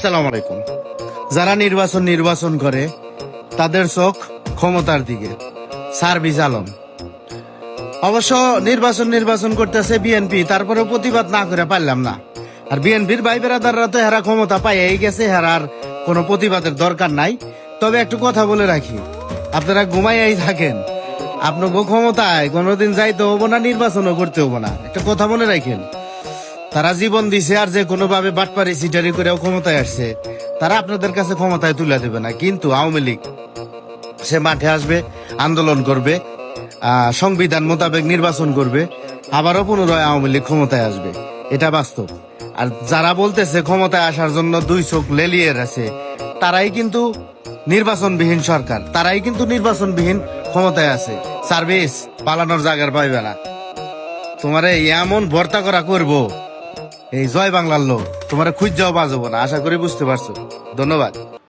আসসালামু আলাইকুম। যারা নির্বাচন করে তাদের চোখ ক্ষমতার দিকে। সার্ভিস আলম অবশ্য নির্বাচন করতেছে বিএনপি, তারপরে প্রতিবাদ না করে পারলাম না। আর বিএনপির ভাই বেড়াদাররা তো হেরা ক্ষমতা পাইয়াই গেছে, হেরার কোনো প্রতিবাদের দরকার নাই। তবে একটু কথা বলে রাখি, আপনারা ঘুমাইয়াই থাকেন, আপনাকে ক্ষমতায় কোনোদিন যাইতে হবো না, নির্বাচনও করতে হবো না। একটা কথা মনে রাখেন, তারা জীবন দিছে আর যে কোনো ভাবে বাটপারি সিটারি করেও ক্ষমতায় আসছে, তারা আপনাদের কাছে ক্ষমতায় তুলে দেবে না। কিন্তু আওয়ামী লীগ সে মাঠে আসবে, আন্দোলন করবে, সংবিধান মোতাবেক নির্বাচন করবে, আবারও পুনরায় আওয়ামী লীগ ক্ষমতায় আসবে, এটা বাস্তব। আর যারা বলতেছে ক্ষমতায় আসার জন্য দুই চোখ লেলিয়ে আছে, তারাই কিন্তু নির্বাচনবিহীন সরকার, তারাই কিন্তু নির্বাচনবিহীন ক্ষমতায় আছে। সার্ভিস পালানোর জায়গার পাইবে না। তোমারে এমন ভর্তা করা করবো, এই জয় বাংলার লোক তোমারে খুঁজ যাও বাজবো না। আশা করি বুঝতে পারছো। ধন্যবাদ।